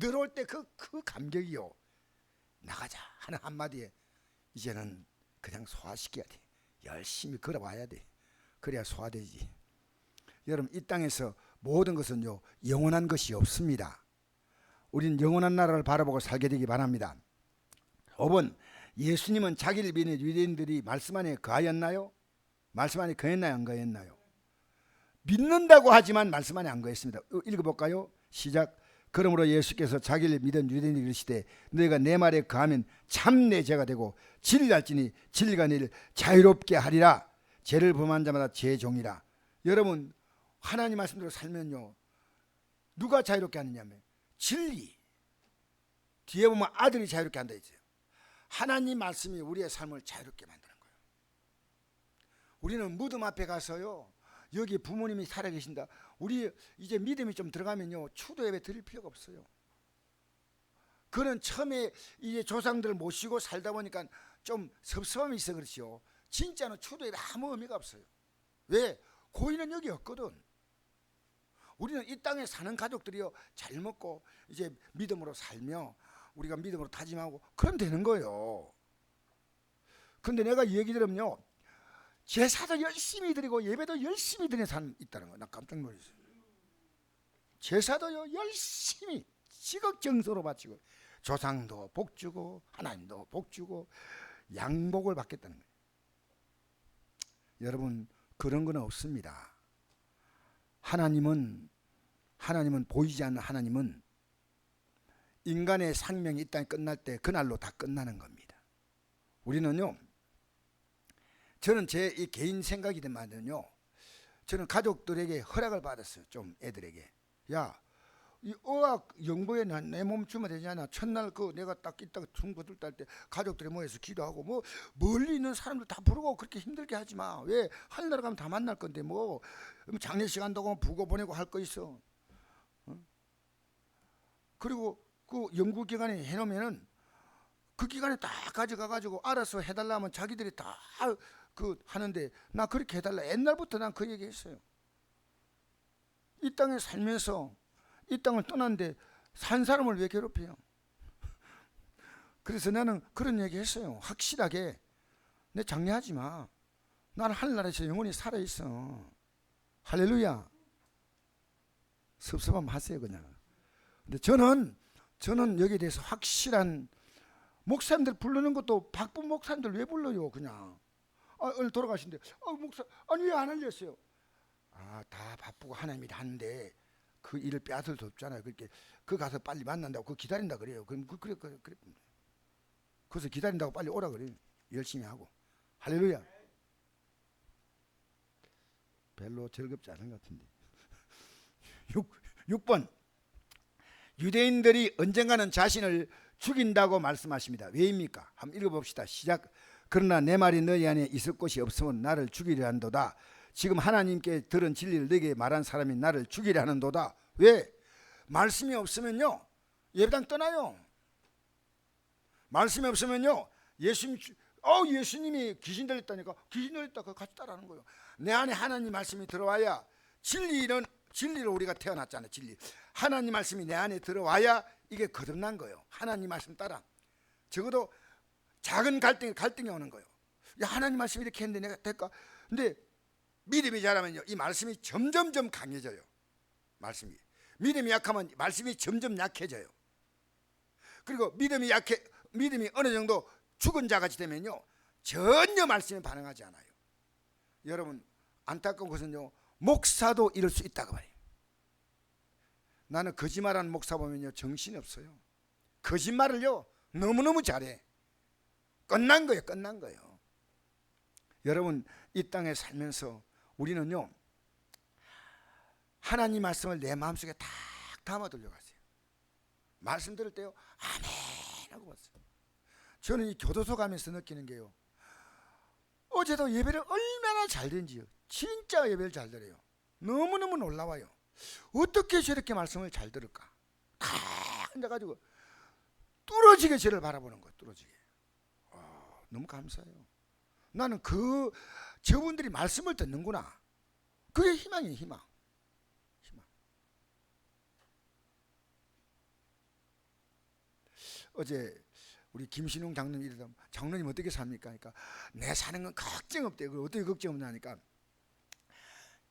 들어올 때 그 감격이요, 나가자 하는 한마디에 이제는 그냥 소화시켜야 돼. 열심히 걸어와야 돼. 그래야 소화되지. 여러분 이 땅에서 모든 것은요 영원한 것이 없습니다. 우린 영원한 나라를 바라보고 살게 되기 바랍니다. 5번, 예수님은 자기를 믿는 유대인들이 말씀 안에 거하였나요? 말씀 안에 거했나요? 안 거했나요? 믿는다고 하지만 말씀 안에 안 거했습니다. 읽어볼까요? 시작. 그러므로 예수께서 자기를 믿은 유대인들이 이르시되 너희가 내 말에 거하면 참 내 죄가 되고 진리할지니 진리가 너희를 자유롭게 하리라. 죄를 범한 자마다 죄 종이라. 여러분 하나님 말씀대로 살면요 누가 자유롭게 하느냐면 진리. 뒤에 보면 아들이 자유롭게 한다 했어요. 하나님 말씀이 우리의 삶을 자유롭게 만드는 거예요. 우리는 무덤 앞에 가서요 여기 부모님이 살아계신다, 우리 이제 믿음이 좀 들어가면요 추도 예배 드릴 필요가 없어요. 그는 처음에 이제 조상들을 모시고 살다 보니까 좀 섭섭함이 있어 그렇지요. 진짜는 추도에 아무 의미가 없어요. 왜? 고인은 여기 없거든. 우리는 이 땅에 사는 가족들이요, 잘 먹고 이제 믿음으로 살며 우리가 믿음으로 다짐하고 그럼 되는 거예요. 근데 내가 이 얘기 들으면요, 제사도 열심히 드리고 예배도 열심히 드리는 사람 있다는 거 나 깜짝 놀랐어요. 제사도요 열심히 지극정성으로 바치고 조상도 복주고 하나님도 복주고 양복을 받겠다는 거예요. 여러분, 그런 건 없습니다. 하나님은 보이지 않는 하나님은 인간의 생명이 이 땅에 끝날 때 그날로 다 끝나는 겁니다. 우리는요, 저는 제 이 개인 생각이지만요, 저는 가족들에게 허락을 받았어요. 좀 애들에게, 야, 이 어학 영보에 내 몸 주면 되잖아. 첫날 내가 딱 있다가 중부들 딸 때 가족들이 모여서 기도하고 뭐 멀리 있는 사람들 다 부르고 그렇게 힘들게 하지 마. 왜? 하늘나라 가면 다 만날 건데 뭐 장례식 한다고 부고 보내고 할 거 있어. 그리고 그 연구 기간에 해놓으면은 그 기간에 다 가져가 가지고 알아서 해달라 하면 자기들이 다 하는데, 나 그렇게 해달라 옛날부터 난 그 얘기했어요. 이 땅에 살면서 이 땅을 떠났는데 산 사람을 왜 괴롭혀요? 그래서 나는 그런 얘기 했어요. 확실하게, 내 장례하지 마. 나는 하늘나라에서 영원히 살아있어. 할렐루야. 섭섭하면 하세요 그냥. 근데 저는 여기에 대해서 확실한, 목사님들 부르는 것도 바쁜 목사님들 왜 불러요 그냥. 오늘 돌아가신데 목사 아니 왜 안 알렸어요? 다 바쁘고 하나님이 하는데 그 일을 빼앗을 수 없잖아요. 그렇게 그 가서 빨리 만난다고 그 기다린다 그래요. 그럼 그래. 그래서 기다린다고 빨리 오라 그래요. 열심히 하고. 할렐루야. 별로 즐겁지 않은 것 같은데. 6번, 유대인들이 언젠가는 자신을 죽인다고 말씀하십니다. 왜입니까? 한번 읽어봅시다. 시작. 그러나 내 말이 너희 안에 있을 곳이 없으면 나를 죽이려 한도다. 지금 하나님께 들은 진리를 너에게 말한 사람이 나를 죽이려 하는도다. 왜? 말씀이 없으면요, 예배당 떠나요. 말씀이 없으면요, 예수님이 귀신 들렸다니까, 귀신 들렸다 그 같이 따라하는 거예요. 내 안에 하나님 말씀이 들어와야, 진리로 우리가 태어났잖아요. 진리. 하나님 말씀이 내 안에 들어와야 이게 거듭난 거예요. 하나님 말씀 따라. 적어도 작은 갈등이 오는 거예요. 야, 하나님 말씀이 이렇게 했는데 내가 될까? 근데 믿음이 자라면요, 이 말씀이 점점점 강해져요. 믿음이 약하면 말씀이 점점 약해져요. 그리고 믿음이 어느 정도 죽은 자같이 되면요, 전혀 말씀에 반응하지 않아요. 여러분, 안타까운 것은요, 목사도 이럴 수 있다고 말해요. 나는 거짓말하는 목사 보면요, 정신이 없어요. 거짓말을요 너무너무 잘해. 끝난 거예요. 여러분, 이 땅에 살면서 우리는요, 하나님 말씀을 내 마음속에 딱 담아 들려가세요. 말씀 들을 때요, 아멘 하고 봤어요. 저는 이 교도소 가면서 느끼는 게요, 어제도 예배를 얼마나 잘 드는지요. 진짜 예배를 잘 들어요. 너무너무 놀라워요. 어떻게 저렇게 말씀을 잘 들을까? 다 앉아가지고 뚫어지게 저를 바라보는 거예요. 뚫어지게. 너무 감사해요. 나는 저분들이 말씀을 듣는구나. 그게 희망이에요. 희망. 어제 우리 김신웅 장로님 이러다, 장로님 어떻게 삽니까? 그러니까 내 사는 건 걱정 없대요. 그걸 어떻게 걱정 없냐니까,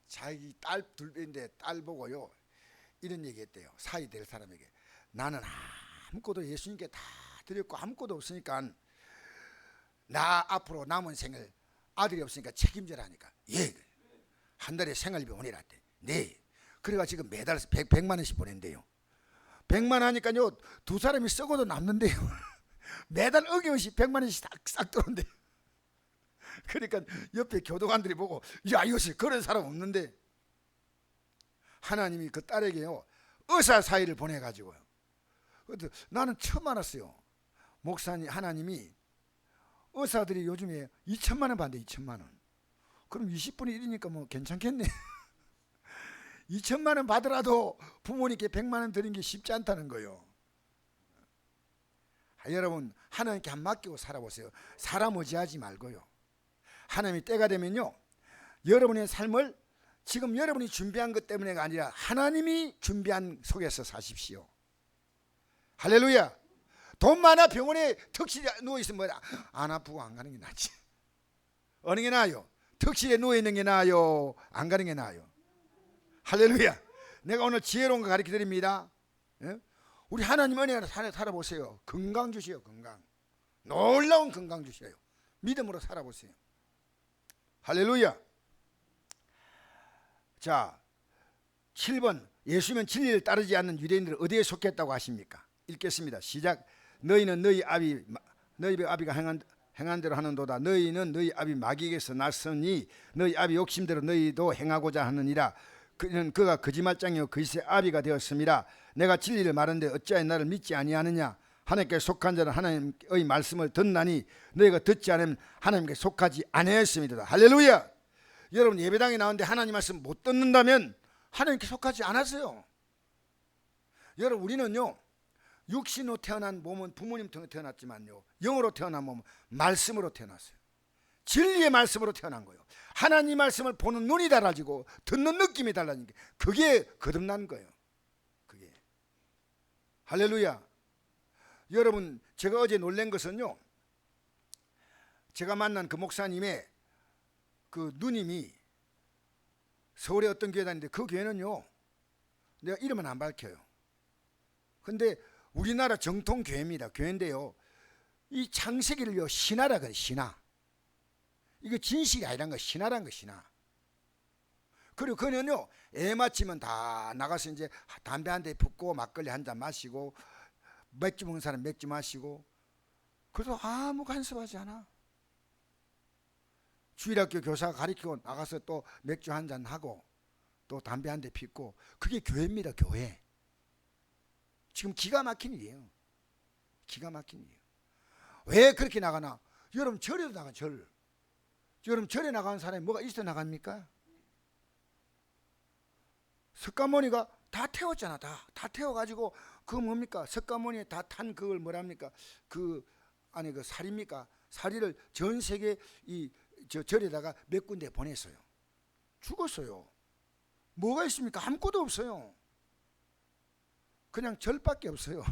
자기 딸 둘인데 딸 보고요, 이런 얘기했대요. 사이 될 사람에게, 나는 아무것도 예수님께 다 드렸고 아무것도 없으니까 나 앞으로 남은 생을 아들이 없으니까 책임져라니까. 예, 한 달에 생활비 보내라대. 네. 그래가 지금 매달 100만 원씩 보낸대요. 100만 하니까요, 두 사람이 썩어도 남는데요. 매달 어김없이 100만 원씩 싹 들어온대요. 그러니까 옆에 교도관들이 보고, 야, 이것이 그런 사람 없는데, 하나님이 그 딸에게요 의사 사이를 보내가지고요. 나는 처음 알았어요. 목사님, 하나님이 의사들이 요즘에 2천만 원 받는데, 2천만 원. 그럼 20분의 1이니까 뭐 괜찮겠네. 2천만 원 받으라도 부모님께 100만 원 드린 게 쉽지 않다는 거예요. 여러분 하나님께 한 맡기고 살아보세요. 사람 의지하지 말고요. 하나님이 때가 되면요, 여러분의 삶을 지금 여러분이 준비한 것 때문에가 아니라 하나님이 준비한 속에서 사십시오. 할렐루야. 돈 많아 병원에 턱실에 누워있으면 안 아프고 안 가는 게 낫지. 어느 게 나아요? 턱실에 누워있는 게 나아요? 안 가는 게 나아요? 할렐루야. 내가 오늘 지혜로운 거 가르쳐 드립니다. 예? 우리 하나님 은혜로 살아보세요. 건강 주세요. 건강. 놀라운 건강 주세요. 믿음으로 살아보세요. 할렐루야. 자, 7번. 예수면 진리를 따르지 않는 유대인들은 어디에 속했다고 하십니까? 읽겠습니다. 시작. 너희는 너희 아비가 행한 대로 하는도다. 너희는 너희 아비 마귀에게서 났으니 너희 아비 욕심대로 너희도 행하고자 하느니라. 그는 그가 거짓말장이요 거짓의 아비가 되었습니다. 내가 진리를 말하는데 어찌하여 나를 믿지 아니하느냐? 하나님께 속한 자는 하나님의 말씀을 듣나니 너희가 듣지 않으면 하나님께 속하지 아니하였습니다. 할렐루야. 여러분 예배당에 나오는데 하나님 말씀 못 듣는다면 하나님께 속하지 않았어요. 여러분 우리는요, 육신으로 태어난 몸은 부모님 통해 태어났지만요, 영으로 태어난 몸은 말씀으로 태어났어요. 진리의 말씀으로 태어난 거예요. 하나님 말씀을 보는 눈이 달라지고 듣는 느낌이 달라진 게, 그게 거듭난 거예요. 그게. 할렐루야. 여러분 제가 어제 놀란 것은요, 제가 만난 그 목사님의 그 누님이 서울에 어떤 교회 다니는데, 그 교회는요, 내가 이름은 안 밝혀요. 근데 우리나라 정통 교회입니다. 교회인데요, 이 창세기를요 신화라 그래. 신화. 이거 진실이 아니란 거, 신화란 거, 신화. 그리고 그는요 애 맞추면 다 나가서 이제 담배 한 대 붓고 막걸리 한 잔 마시고 맥주 먹는 사람 맥주 마시고, 그래도 아무 간섭하지 않아. 주일학교 교사 가르치고 나가서 또 맥주 한 잔 하고 또 담배 한 대 피고, 그게 교회입니다. 교회. 지금 기가 막힌 일이에요. 기가 막힌 일이에요. 왜 그렇게 나가나? 여러분 절에도 나가. 절. 여러분 절에 나가는 사람이 뭐가 있어 나갑니까? 석가모니가 다 태웠잖아. 다 태워가지고 그 뭡니까? 석가모니에 다 탄 그걸 뭐랍니까? 그 안에 그 살입니까? 살이를 전 세계 저 절에다가 몇 군데 보냈어요. 죽었어요. 뭐가 있습니까? 아무것도 없어요. 그냥 절밖에 없어요.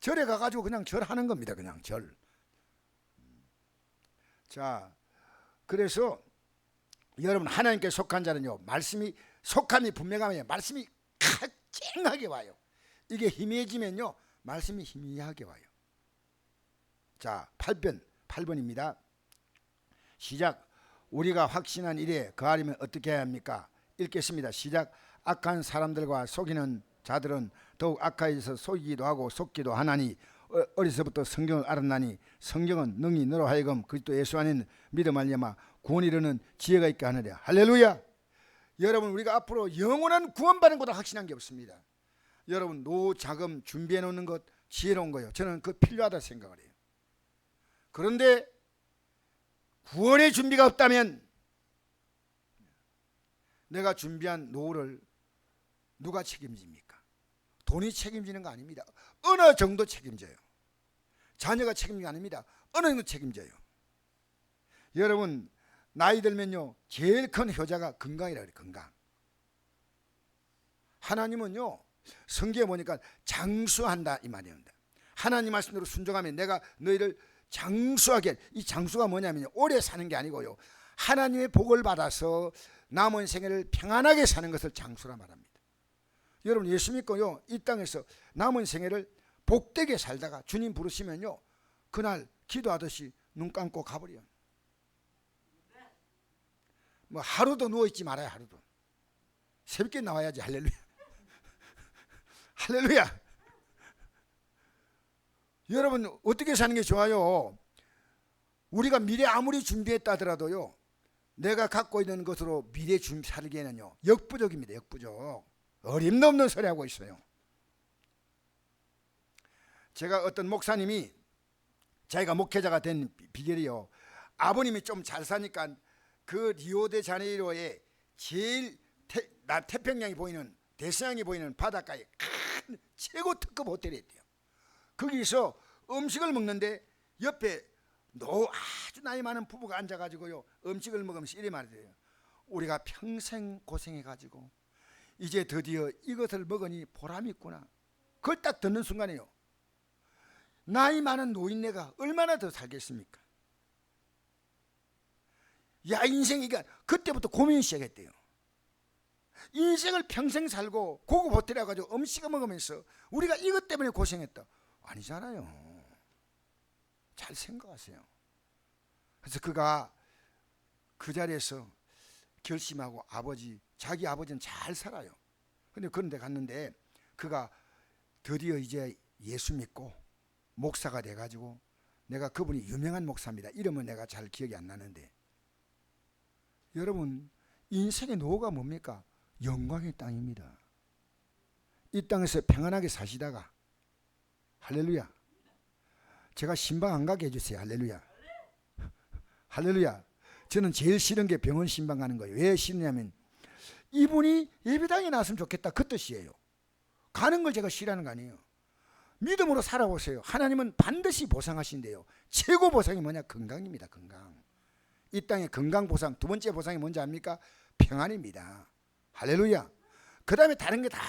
절에 가가지고 그냥 절하는 겁니다. 그냥 절. 자, 그래서 여러분 하나님께 속한 자는요, 말씀이 속함이 분명하면 말씀이 쨍하게 와요. 이게 희미해지면요 말씀이 희미하게 와요. 자, 8번입니다. 시작. 우리가 확신한 일에 거하려면 어떻게 해야 합니까? 읽겠습니다. 시작. 악한 사람들과 속이는 자들은 더욱 악하여서 속이기도 하고 속기도 하나니 어려서부터 성경을 알았나니 성경은 능히 너로 하여금 그리스도 예수 안에 믿음 말미암아 구원에 이르는 지혜가 있게 하느냐. 할렐루야. 여러분 우리가 앞으로 영원한 구원받는 것보다 확신한 게 없습니다. 여러분 노 자금 준비해 놓는 것 지혜로운 거예요. 저는 그거 필요하다 생각을 해요. 그런데 구원의 준비가 없다면 내가 준비한 노후를 누가 책임집니까? 돈이 책임지는 거 아닙니다. 어느 정도 책임져요. 자녀가 책임지는 거 아닙니다. 어느 정도 책임져요. 여러분 나이 들면요 제일 큰 효자가 건강이라 그래요. 건강. 하나님은요 성경에 보니까 장수한다 이 말입니다. 하나님 말씀대로 순종하면 내가 너희를 장수하게, 이 장수가 뭐냐면요 오래 사는 게 아니고요 하나님의 복을 받아서 남은 생애를 평안하게 사는 것을 장수라 말합니다. 여러분 예수 믿고요 이 땅에서 남은 생애를 복되게 살다가 주님 부르시면요 그날 기도하듯이 눈 감고 가버려요. 뭐 하루도 누워있지 말아요. 하루도 새벽에 나와야지. 할렐루야. 할렐루야. 여러분 어떻게 사는 게 좋아요? 우리가 미래 아무리 준비했다 하더라도요 내가 갖고 있는 것으로 미래 살기에는요 역부족입니다. 역부족. 어림도 없는 소리 하고 있어요. 제가 어떤 목사님이 자기가 목회자가 된 비결이요 아버님이 좀 잘 사니까 그 리오데자네이로에 제일 태평양이 보이는 대서양이 보이는 바닷가에 큰 최고 특급 호텔이 있대요. 거기서 음식을 먹는데 옆에 아주 나이 많은 부부가 앉아가지고요 음식을 먹으면서 이래 말해요. 우리가 평생 고생해가지고 이제 드디어 이것을 먹으니 보람이 있구나. 그걸 딱 듣는 순간에요, 나이 많은 노인네가 얼마나 더 살겠습니까? 야, 인생이가 그때부터 고민이 시작했대요. 인생을 평생 살고 고급 호텔에 가지고 음식을 먹으면서 우리가 이것 때문에 고생했다. 아니잖아요. 잘 생각하세요. 그래서 그가 그 자리에서 결심하고 자기 아버지는 잘 살아요. 근데 그런 데 갔는데 그가 드디어 이제 예수 믿고 목사가 돼가지고, 내가 그분이 유명한 목사입니다. 이름은 내가 잘 기억이 안 나는데, 여러분 인생의 노후가 뭡니까? 영광의 땅입니다. 이 땅에서 평안하게 사시다가, 할렐루야, 제가 신방 안 가게 해주세요. 할렐루야. 할렐루야. 저는 제일 싫은 게 병원 신방 가는 거예요. 왜 싫냐면 이분이 예배당에 나왔으면 좋겠다 그 뜻이에요. 가는 걸 제가 싫어하는 거 아니에요. 믿음으로 살아보세요. 하나님은 반드시 보상하신대요. 최고 보상이 뭐냐? 건강입니다. 건강. 이 땅의 건강 보상, 두 번째 보상이 뭔지 압니까? 평안입니다. 할렐루야. 그 다음에 다른 게 다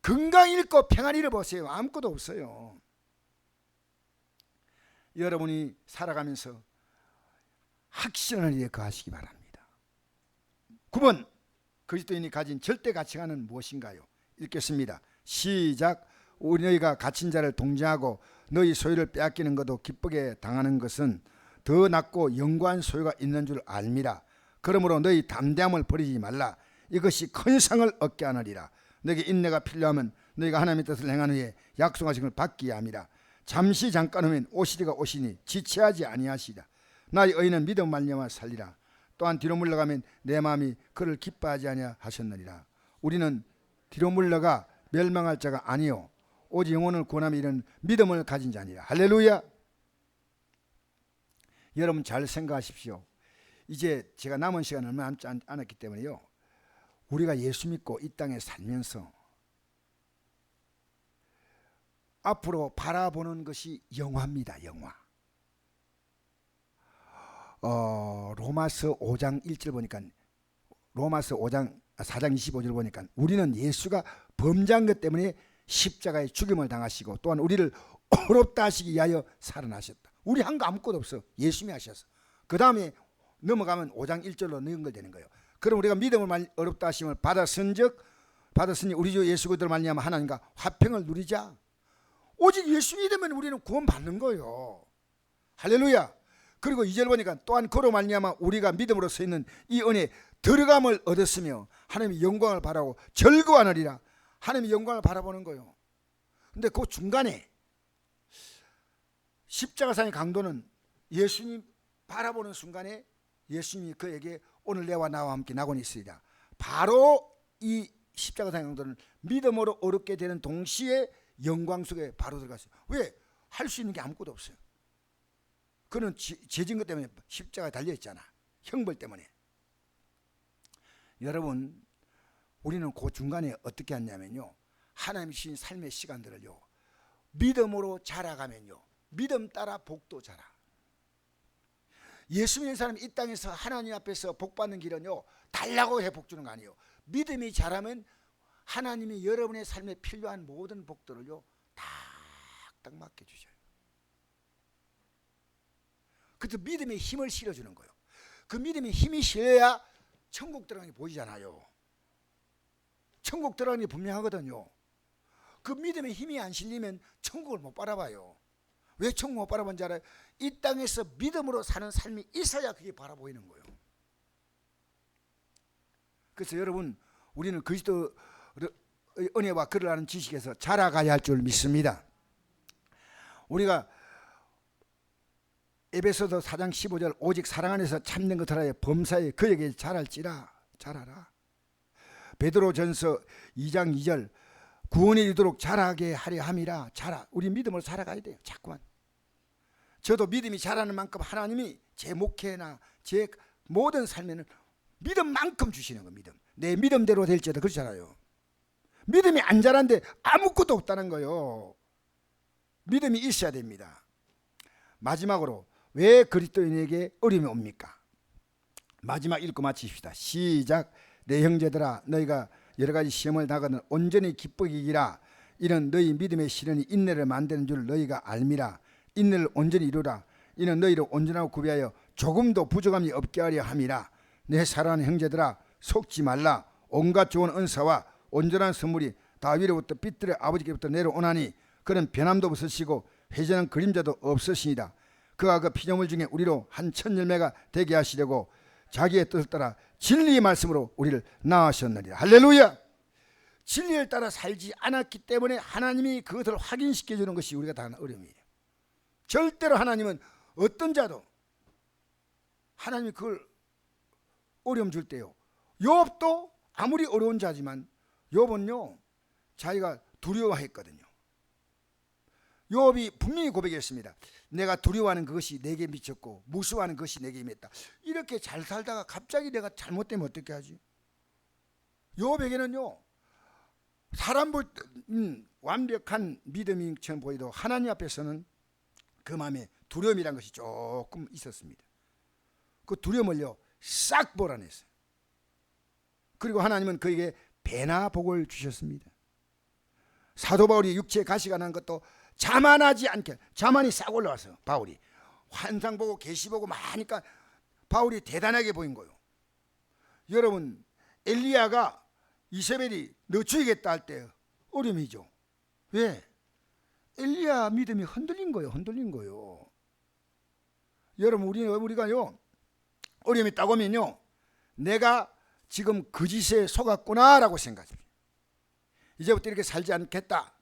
건강 잃고 평안 잃어보세요. 아무것도 없어요. 여러분이 살아가면서 확신을 위해 거하시기 바랍니다. 9번, 그리스도인이 가진 절대 가치관은 무엇인가요? 읽겠습니다. 시작. 우리 너희가 갇힌 자를 동정하고 너희 소유를 빼앗기는 것도 기쁘게 당하는 것은 더 낫고 영구한 소유가 있는 줄 알미라. 그러므로 너희 담대함을 버리지 말라. 이것이 큰 상을 얻게 하느리라. 너에게 인내가 필요하면 너희가 하나님의 뜻을 행한 후에 약속하신 걸 받기야 함이라. 잠시 잠깐 후면 오시리가 오시니 지체하지 아니하시리라. 나의 의인은 믿음 말미암아 살리라. 또한 뒤로 물러가면 내 마음이 그를 기뻐하지 아니하셨느니라. 우리는 뒤로 물러가 멸망할 자가 아니요 오직 영혼을 구원하며 이런 믿음을 가진 자니라. 할렐루야. 여러분 잘 생각하십시오. 이제 제가 남은 시간 얼마 남지 않았기 때문에요, 우리가 예수 믿고 이 땅에 살면서 앞으로 바라보는 것이 영화입니다. 영화. 로마서 5장 1절 보니까, 로마서 4장 25절 보니까 우리는 예수가 범죄한 것 때문에 십자가에 죽임을 당하시고 또한 우리를 어렵다 하시기 위하여 살아나셨다. 우리 한 거 아무것도 없어. 예수님이 하셨어. 그 다음에 넘어가면 5장 1절로 연결되는 거예요. 그럼 우리가 믿음을 어렵다 하심을 받았으니 우리 주 예수 그리스도를 말미암아 하나님과 화평을 누리자. 오직 예수 믿으면 우리는 구원 받는 거예요. 할렐루야. 그리고 2절 보니까 또한 그로 말미암아 우리가 믿음으로 서 있는 이 은혜에 들어감을 얻었으며 하나님의 영광을 바라고 즐거워하느니라. 하나님의 영광을 바라보는 거예요. 근데 그 중간에 십자가상의 강도는 예수님 바라보는 순간에 예수님이 그에게 오늘 내와 나와 함께 낙원이 있으리라. 바로 이 십자가상의 강도는 믿음으로 어렵게 되는 동시에 영광 속에 바로 들어갔어요. 왜? 할 수 있는 게 아무것도 없어요. 그는 죄진 것 때문에 십자가에 달려있잖아. 형벌 때문에. 여러분, 우리는 그 중간에 어떻게 하냐면요, 하나님이 주신 삶의 시간들을요 믿음으로 자라가면요 믿음 따라 복도 자라. 예수 믿는 사람이 이 땅에서 하나님 앞에서 복받는 길은요 달라고 해 복 주는 거 아니에요. 믿음이 자라면 하나님이 여러분의 삶에 필요한 모든 복들을요 딱 맡겨주셔요. 그래서 믿음의 힘을 실어주는 거예요. 그 믿음의 힘이 실려야 천국 들어가는 게 보이잖아요. 천국 들어가는 게 분명하거든요. 그 믿음의 힘이 안 실리면 천국을 못 바라봐요. 왜 천국 못 바라보는지 알아요? 이 땅에서 믿음으로 사는 삶이 있어야 그게 바라보이는 거예요. 그래서 여러분, 우리는 그리스도 은혜와 그를 아는 지식에서 자라가야 할 줄 믿습니다. 우리가 에베소서 4장 15절 오직 사랑 안에서 참는 것 하라에 범사에 그에게 잘할지라. 잘하라. 베드로전서 2장 2절 구원이 이르도록 자라게 하려 함이라. 자라. 우리 믿음으로 살아가야 돼요. 자꾸만. 저도 믿음이 자라는 만큼 하나님이 제 목회나 제 모든 삶에는 믿음만큼 주시는 거예요. 믿음. 내 믿음대로 될지어다. 그렇잖아요. 믿음이 안 자란데 아무것도 없다는 거예요. 믿음이 있어야 됩니다. 마지막으로 왜 그리스도인에게 어려움이 옵니까? 마지막 읽고 마치십시다. 시작. 내 형제들아 너희가 여러 가지 시험을 당하거든 온전히 기쁘게 이기라. 이는 너희 믿음의 시련이 인내를 만드는 줄 너희가 알미라. 인내를 온전히 이루라. 이는 너희를 온전하고 구비하여 조금도 부족함이 없게 하려 함이라. 내 사랑하는 형제들아 속지 말라. 온갖 좋은 은사와 온전한 선물이 다윗로부터 빛들의 아버지께부터 내려오나니 그는 변함도 없으시고 회전한 그림자도 없으시니라. 그가 그 피조물 중에 우리로 한 천 열매가 되게 하시려고 자기의 뜻을 따라 진리의 말씀으로 우리를 낳으셨느니라. 할렐루야. 진리를 따라 살지 않았기 때문에 하나님이 그것을 확인시켜 주는 것이 우리가 당하는 어려움이에요. 절대로 하나님은 어떤 자도 하나님이 그걸 어려움 줄 때요. 욥도 아무리 어려운 자지만 욥은요 자기가 두려워했거든요. 욥이 분명히 고백했습니다. 내가 두려워하는 그것이 내게 미쳤고 무서워하는 것이 내게 임했다. 이렇게 잘 살다가 갑자기 내가 잘못되면 어떻게 하지? 욥에게는요 사람 볼 때 완벽한 믿음이처럼 보이도 하나님 앞에서는 그 마음에 두려움이란 것이 조금 있었습니다. 그 두려움을요 싹 몰아냈어요. 그리고 하나님은 그에게 배나 복을 주셨습니다. 사도 바울이 육체에 가시가 난 것도 자만하지 않게 자만이 싹 올라와서 바울이 환상 보고 계시 보고 많으니까 바울이 대단하게 보인 거예요. 여러분 엘리야가 이세벨이 너 죽이겠다 할 때 어려움이죠. 왜? 엘리야 믿음이 흔들린 거예요. 여러분 우리가요 어려움이 있다고 하면요 내가 지금 그 짓에 속았구나라고 생각합니다. 이제부터 이렇게 살지 않겠다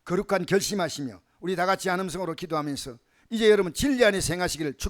거룩한 결심하시며 우리 다 같이 한음성으로 기도하면서 이제 여러분 진리 안에 생하시기를 축복합니다.